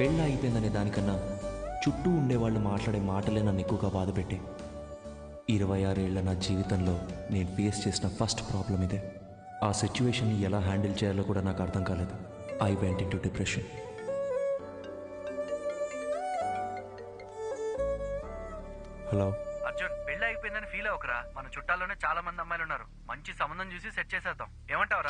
పెళ్ళి అయిపోయిందనే దానికన్నా చుట్టూ ఉండేవాళ్ళు మాట్లాడే మాటలే నన్ను ఎక్కువగా బాధపెట్టి 26 ఏళ్ల నా జీవితంలో నేను ఫేస్ చేసిన ఫస్ట్ ప్రాబ్లం ఇదే. ఆ సిచ్యువేషన్ని ఎలా హ్యాండిల్ చేయాలో కూడా నాకు అర్థం కాలేదు. I went in to depression. Hello Arjun, పెళ్లి అయిపోయిందని ఫీల్ అవ్వకరా. మన చుట్టాల్లోనే చాలా మంది అమ్మాయిలు ఉన్నారు. మంచి సంబంధం చూసి సెట్ చేసేద్దాం. ఏమంటావురా?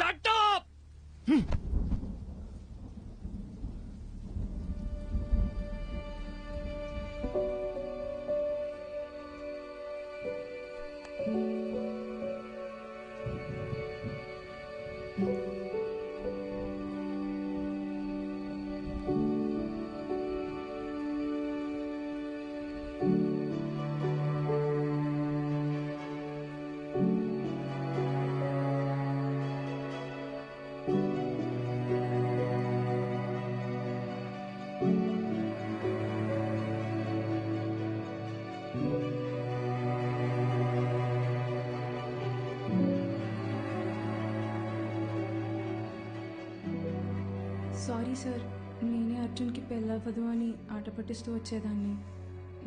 సారీ సార్, నేనే అర్జున్కి పెళ్ళవ్వదు అని ఆట పట్టిస్తూ వచ్చేదాన్ని.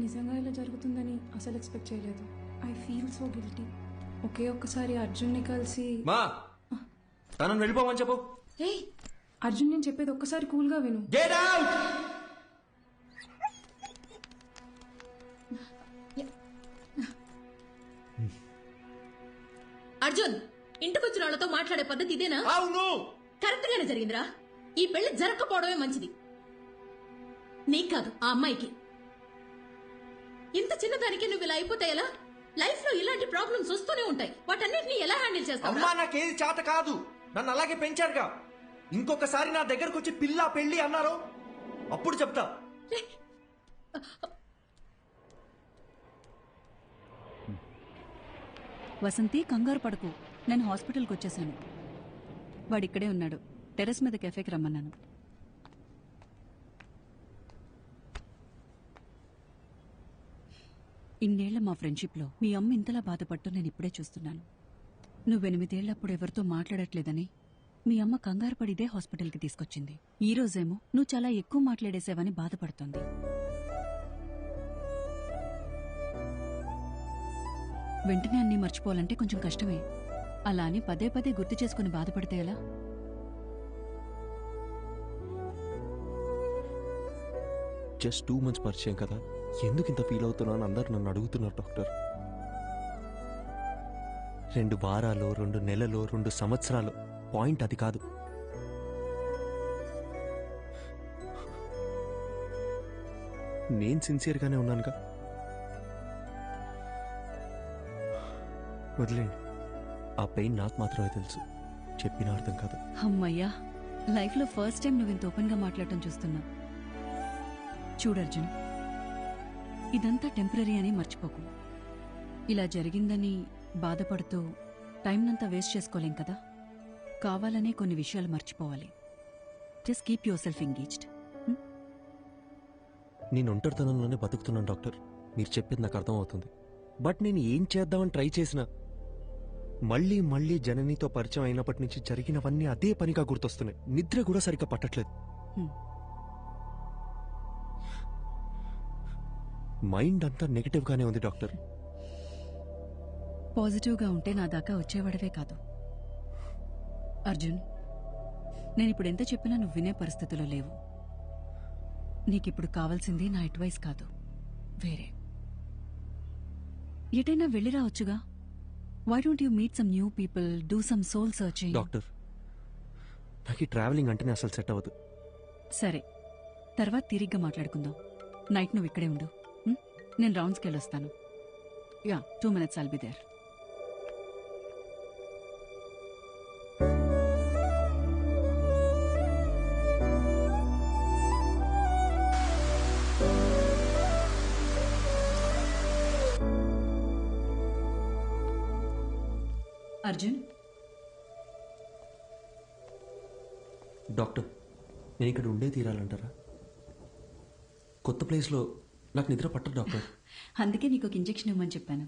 నిజంగా ఇలా జరుగుతుందని అసలు ఎక్స్పెక్ట్ చేయలేదు. I feel so guilty. ఒక్కసారి అర్జున్ని కలిసి మా తనను వెళ్ళిపోమని చెప్పు. అర్జున్, నేను చెప్పేది ఒక్కసారి కూల్గా విను. Get out. అర్జున్, ఇంటికొచ్చిన వాళ్ళతో మాట్లాడే పద్ధతి ఇదేనా? అవును, కరెక్ట్ గానే జరిగిందిరా. ఈ పెళ్లి జరగకపోవడమే మంచిది. నీకు కాదు, ఆ అమ్మాయికి. ఇంత చిన్నదానికి నువ్వు ఇలా అయిపోతే ఎలా? లైఫ్ లో ఇలాంటి ప్రాబ్లమ్స్ వస్తూనే ఉంటాయి. వాటన్నిటిని ఎలా హ్యాండిల్ చేస్తావు? అమ్మా, నాకేది చేత కాదు. నన్ను అలాగే పెంచారుగా. ఇంకొకసారి నా దగ్గరకు వచ్చి పిల్ల పెళ్లి అన్నారు, అప్పుడు చెప్తా. వసంతి, కంగారు పడకు. నేను హాస్పిటల్కి వచ్చేసాను. వాడిక్కడే ఉన్నాడు. టెర్రస్ మీద కెఫేకి రమ్మన్నాను. ఇన్నేళ్ల మా ఫ్రెండ్షిప్లో మీ అమ్మ ఇంతలా బాధపట్టు నేను ఇప్పుడే చూస్తున్నాను. నువ్వు 8 ఏళ్లప్పుడు ఎవరితో మాట్లాడట్లేదని మీ అమ్మ కంగారు పడిదే హాస్పిటల్కి తీసుకొచ్చింది. ఈ రోజేమో నువ్వు చాలా ఎక్కువ మాట్లాడేసావని బాధపడుతోంది. వెంటనే అన్నీ మర్చిపోవాలంటే కొంచెం కష్టమే. అలా అని పదే పదే గుర్తు చేసుకుని బాధపడితే ఎలా? జస్ట్ 2 months పరిచయం కదా, ఎందుకు ఇంత ఫీల్ అవుతున్నాను అందరు నన్ను అడుగుతున్నారు డాక్టర్. 2 వారాలు, 2 నెలలు, 2 సంవత్సరాలు, పాయింట్ అది కాదు. నేను సిన్సియర్గానే ఉన్నానుగా. వదిలేండి, ఆ పెయిన్ నాకు మాత్రమే తెలుసు, చెప్పిన అర్థం కాదు. అమ్మయ్యా, లైఫ్లో ఫస్ట్ టైం నువ్వు ఇంత ఓపెన్గా మాట్లాడటం చూస్తున్నా. చూడర్జున్, ఇదంతా టెంపరీ అని మర్చిపోకు. ఇలా జరిగిందని బాధపడుతూ టైంనంతా వేస్ట్ చేసుకోలేం కదా. కావాలనే కొన్ని విషయాలు మర్చిపోవాలి. Just keep your self engaged. నేను ఒంటరితనంలోనే బతుకుతున్నాను డాక్టర్, మీరు చెప్పింది నాకు అర్థం అవుతుంది. బట్ నేను ఏం చేద్దామని ట్రై చేసినా మళ్ళీ మళ్ళీ జననితో పరిచయం అయినప్పటి నుంచి జరిగినవన్నీ అదే పనిగా గుర్తొస్తున్నాయి. నిద్ర కూడా సరిగ్గా పట్టట్లేదు. మైండ్ అంతా నెగటివ్ గానే ఉంది డాక్టర్. పాజిటివ్గా ఉంటే నా దాకా వచ్చేవాడవే కాదు. అర్జున్, నేనిప్పుడు ఎంత చెప్పినా నువ్వు వినే పరిస్థితిలో లేవు. నీకిప్పుడు కావాల్సింది నా అడ్వైస్ కాదు, వేరే. ఎటైనా వెళ్ళి రావచ్చుగా. Why don't you meet some new people, do some soul searching? Doctor, నాకు ఈ ట్రావెలింగ్ అంటేనే అసలు సెట్ అవ్వదు. సరే, తర్వాత తీరిగ్గా మాట్లాడుకుందాం. నైట్ నువ్వు ఇక్కడే ఉండు. నేను రౌండ్స్కి వెళ్ళొస్తాను. Yeah, 2 minutes I'll be there. Arjun, doctor, నేను ఇక్కడ ఉండే తీరాలంటారా? కొత్త ప్లేస్లో నాకు నిద్ర పట్టదు డాక్టర్. అందుకే నీకు ఒక ఇంజెక్షన్ ఇవ్వమని చెప్పాను.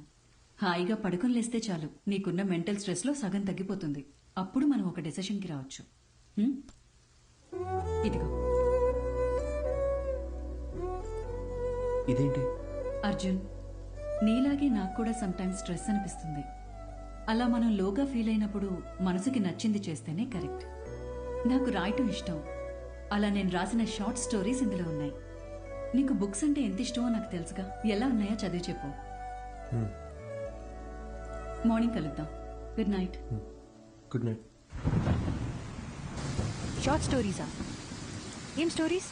హాయిగా పడుకొని లేస్తే చాలు, నీకున్న మెంటల్ స్ట్రెస్లో సగం తగ్గిపోతుంది. అప్పుడు మనం ఒక డెసిషన్కి రావచ్చు. ఇదిగో. ఇదేంటి? అర్జున్, నీలాగే నాకు కూడా సమ్టైమ్స్ స్ట్రెస్ అనిపిస్తుంది. అలా మనం లోగా ఫీల్ అయినప్పుడు మనసుకి నచ్చింది చేస్తేనే కరెక్ట్. నాకు రాయటం ఇష్టం. అలా నేను రాసిన షార్ట్ స్టోరీస్ ఇందులో ఉన్నాయి. నీకు బుక్స్ అంటే ఎంత ఇష్టమో నాకు తెలుసుగా. ఎలా ఉన్నాయో చదివి చెప్పు. మార్నింగ్ కలుద్దాం. Good night. Good night. Short స్టోరీసా? ఏం స్టోరీస్?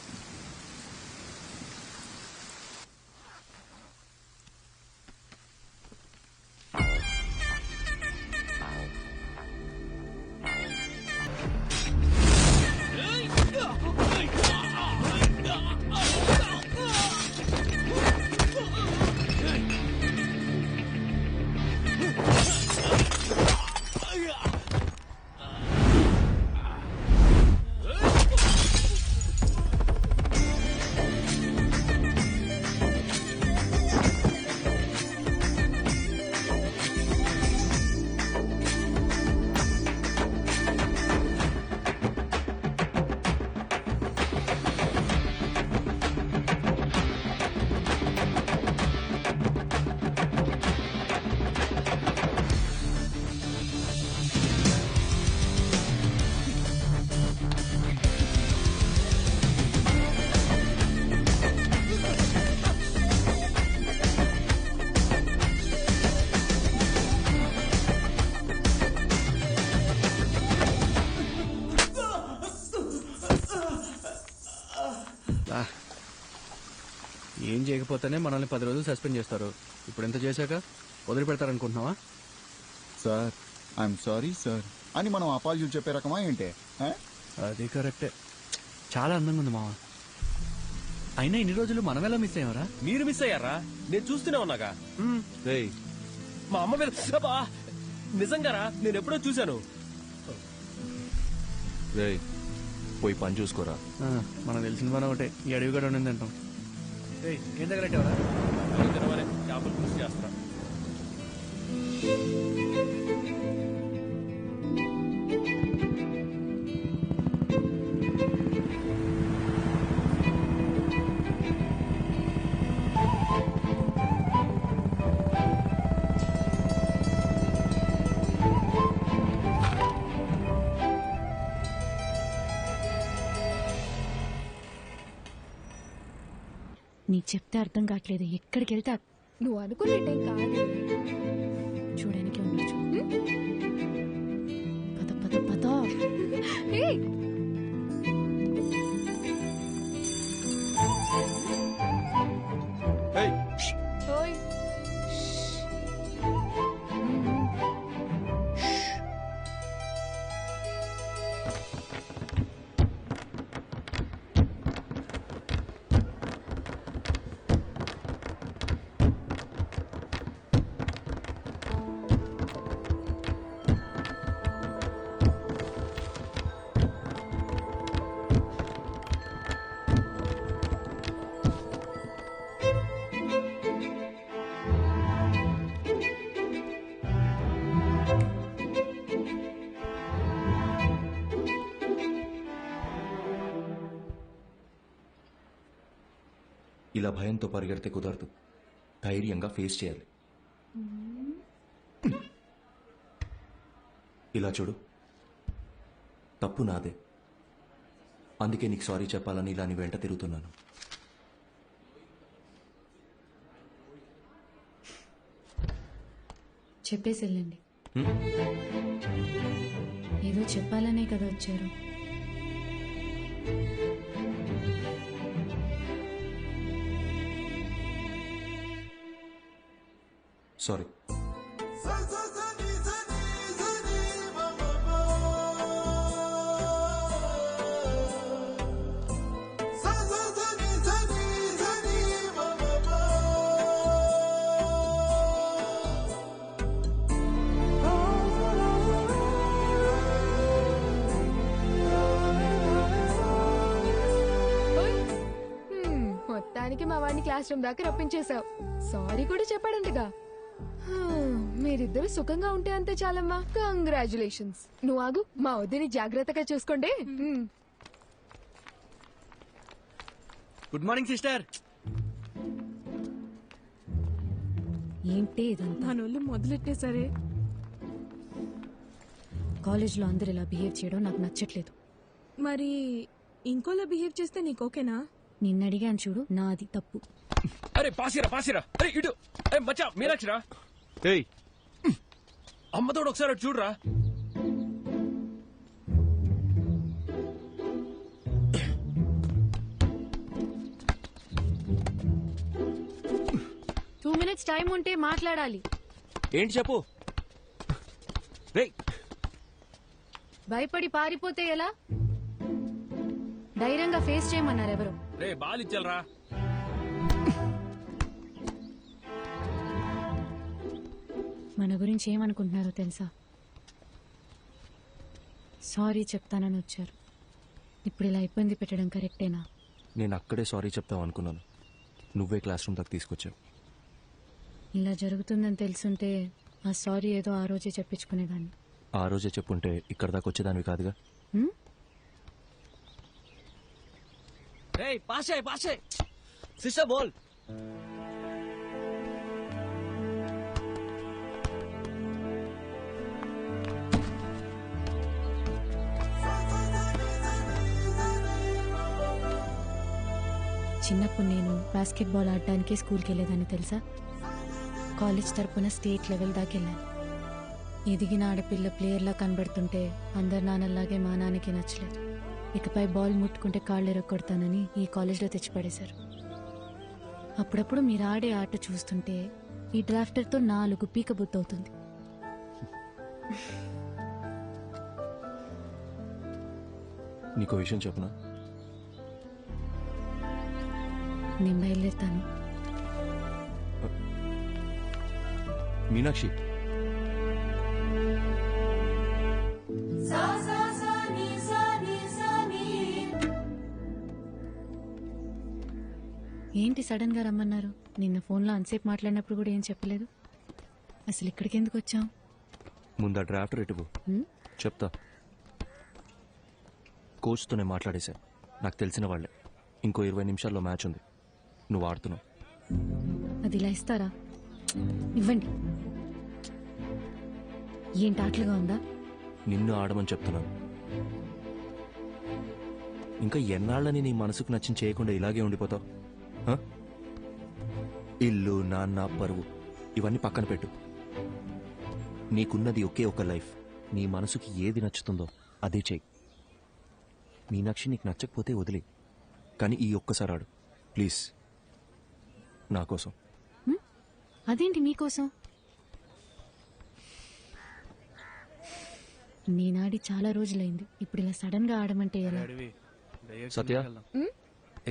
ఏం చేయకపోతేనే మనల్ని 10 రోజులు సస్పెండ్ చేస్తారు. ఇప్పుడు ఎంత చేశాక వదిలిపెడతారనుకుంటున్నావా? సార్ ఐఎమ్ సారీ సార్ అని మనం అపాలజీలు చెప్పే రకమా ఏంటే? అది కరెక్టే. చాలా అందంగా ఉంది మావా. అయినా ఇన్ని రోజులు మనం ఎలా మిస్ అయ్యావరా? మీరు మిస్ అయ్యారా? నేను చూస్తూనే ఉన్నాగా. రేయ్, మా అమ్మ మీద అబ్బా! నిజంగారా? నేను ఎప్పుడో చూశాను. రేయ్, పోయి పని చూసుకోరా. మనకు తెలిసిన పని ఒకటే, ఈ అడవి కూడా ఉండింది అంటాం. ఏం దగ్గర తినమనే చేపలు పులుసు చేస్తా. నీకు చెప్తే అర్థం కావట్లేదు. ఎక్కడికి వెళ్తా నువ్వు అనుకున్నట్టేం కాదు. చూడడానికి ఉండొచ్చు. పద పద పద. ఏయ్, ఓయ్. ఇలా భయంతో పరిగెడితే కుదరదు. ధైర్యంగా ఫేస్ చేయాలి. ఇలా చూడు, తప్పు నాదే. అందుకే నీకు సారీ చెప్పాలని ఇలా నీ వెంట తిరుగుతున్నాను. చెప్పేసి వెళ్ళండి. ఏదో చెప్పాలనే కదా వచ్చారు. సారీ. మొత్తానికి మా వాడిని క్లాస్ రూమ్ దాకా రప్పించేశావు. సారీ కూడా చెప్పాడంటగా. మీరిద్దరు సుఖంగా ఉంటే అంతే చాలమ్మా. కంగ్రాచులేషన్స్. నువ్వు ఆగు, మా వద్దని జాగ్రత్తగా చూసుకోండి. Good morning sister. ఏంటి ఇదంతా? మనోళ్ళు మొదలెట్టేసరే. కాలేజ్లో అందరు ఇలా బిహేవ్ చేయడం నాకు నచ్చట్లేదు. మరి ఇంకోలా బిహేవ్ చేస్తే నీకు ఓకేనా? నిన్ను అడిగాను చూడు, నాది తప్పు. అరే పాసిరా అరే ఇటు మచ్చా మీనాక్షిరా ఏయ్ అమ్మతోడు ఒకసారి అటు చూడరా. టూ మినిట్స్ టైం ఉంటే మాట్లాడాలి. ఏంటి చెప్పు. రేయ్ భయపడి పారిపోతే ఎలా? ధైర్యంగా ఫేస్ చేయమన్నారు ఎవరు? రే బాలిచ్చలరా. మన గురించి ఏమనుకుంటున్నారో తెలుసా? సారీ చెప్తానని వచ్చారు. ఇప్పుడు ఇలా ఇబ్బంది పెట్టడం కరెక్టేనా? నేను అక్కడే సారీ చెప్తావు అనుకున్నాను, నువ్వే క్లాస్ రూమ్ దాకా తీసుకొచ్చావు. ఇలా జరుగుతుందని తెలుసుంటే ఆ సారీ ఏదో ఆ రోజే చెప్పించుకునేదాన్ని. ఆ రోజే చెప్పుంటే ఇక్కడ దాకా వచ్చేదానివి కాదుగా. హ్మ్? రేయ్ పాసే సిస్టర్ బోల్. చిన్నప్పుడు నేను బాస్కెట్బాల్ ఆడడానికి స్కూల్కి వెళ్ళేదాన్ని తెలుసా? కాలేజ్ తరపున స్టేట్ లెవెల్ దాకా వెళ్ళాను. ఎదిగిన ఆడపిల్ల ప్లేయర్లా కనబడుతుంటే అందరు నాన్నలాగే మా నాన్నకి నచ్చలేదు. ఇకపై బాల్ ముట్టుకుంటే కాళ్ళు ఎరగొడతానని ఈ కాలేజ్లో తెచ్చిపడేశారు. అప్పుడప్పుడు మీరు ఆడే ఆట చూస్తుంటే ఈ డ్రాఫ్టర్తో 4 పీక బుద్ధవుతుంది. నీకో విషయం చెప్పనా? నేను బయలుదేరుతాను. మీనాక్షి, ఏంటి సడన్ గా రమ్మన్నారు? నిన్న ఫోన్లో అంతసేపు మాట్లాడినప్పుడు కూడా ఏం చెప్పలేదు. అసలు ఇక్కడికి ఎందుకు వచ్చాం? ముందు ఆ డ్రాఫ్ట్ రేటువు చెప్తా. కోచ్తో నేను మాట్లాడేశా, నాకు తెలిసిన వాళ్ళే. ఇంకో 20 నిమిషాల్లో మ్యాచ్ ఉంది, నువ్వు ఆడుతున్నావు. అది ఇలా ఇస్తారా? ఇవ్వండి. ఏంటి ఆటలుగా ఉందా? నిన్ను ఆడమని చెప్తున్నాను. ఇంకా ఎన్నాళ్ళని నీ మనసుకు నచ్చిన చేయకుండా ఇలాగే ఉండిపోతావు? హ? ఇల్లు, నాన్న, పరువు ఇవన్నీ పక్కన పెట్టు. నీకున్నది ఒకే ఒక లైఫ్. నీ మనసుకి ఏది నచ్చుతుందో అదే చెయ్యి. మీనాక్షి, నీకు నచ్చకపోతే వదిలే, కానీ ఈ ఒక్కసారి ఆడు ప్లీజ్, నా కోసం. అదేంటి మీకోసం? నేనాడి చాలా రోజులైంది. ఇప్పుడు ఇలా సడన్ గా ఆడమంటే ఎలా? సత్య,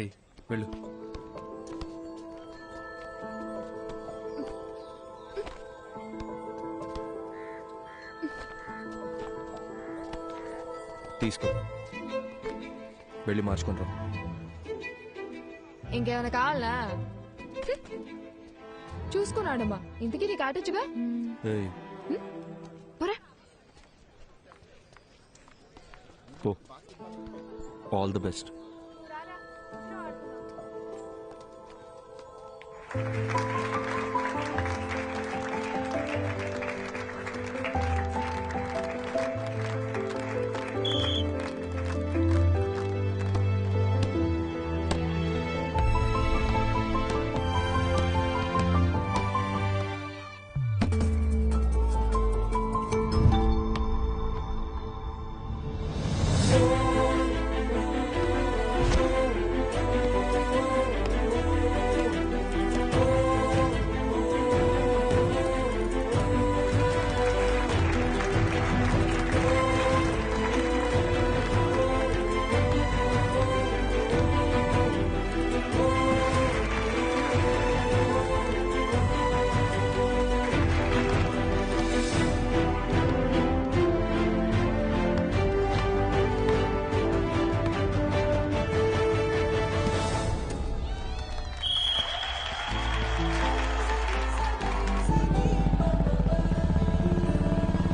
ఏయ్ వెళ్ళు. తీసుకో, వెళ్ళి మార్చుకొని రా. ఇంకేమైనా కావాలా? చూసుకున్నాడమ్మా. ఇంతకీ నీకు ఆటొచ్చుగా? ఏయ్, పోరా. పో. All the best.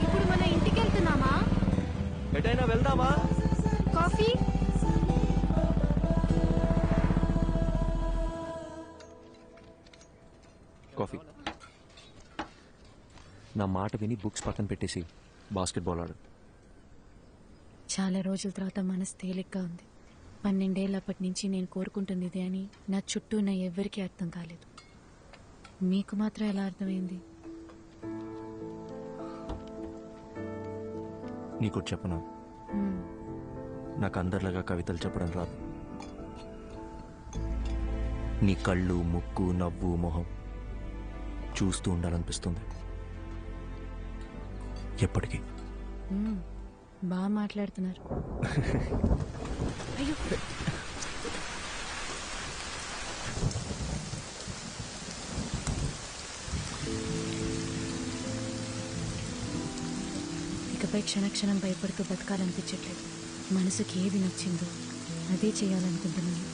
ఇప్పుడు మన ఇంటికి వెళ్తున్నామా? ఎటైనా వెళ్దామా? కాఫీ? కాఫీ. నా మాట విని బుక్స్ పక్కన పెట్టేసి బాస్కెట్బాల్ ఆడు. చాలా రోజుల తర్వాత మనసు తేలిగ్గా ఉంది. 12 ఏళ్ళప్పటి నుంచి నేను కోరుకుంటుంది ఇదే అని నా చుట్టూ ఉన్న ఎవ్వరికీ అర్థం కాలేదు. మీకు మాత్రం ఎలా అర్థమైంది? నీకు చెప్పనా, నాకు అందరిలాగా కవితలు చెప్పడం రాదు. నీ కళ్ళు, ముక్కు, నవ్వు, మొహం చూస్తూ ఉండాలనిపిస్తుంది ఎప్పటికీ. బాగా మాట్లాడుతున్నారు. అయ్యో, ఇకపై క్షణక్షణం భయపడుతూ బతకాలనిపించట్లేదు. మనసుకి ఏది నచ్చిందో అదే చేయాలనుకుంటున్నాను.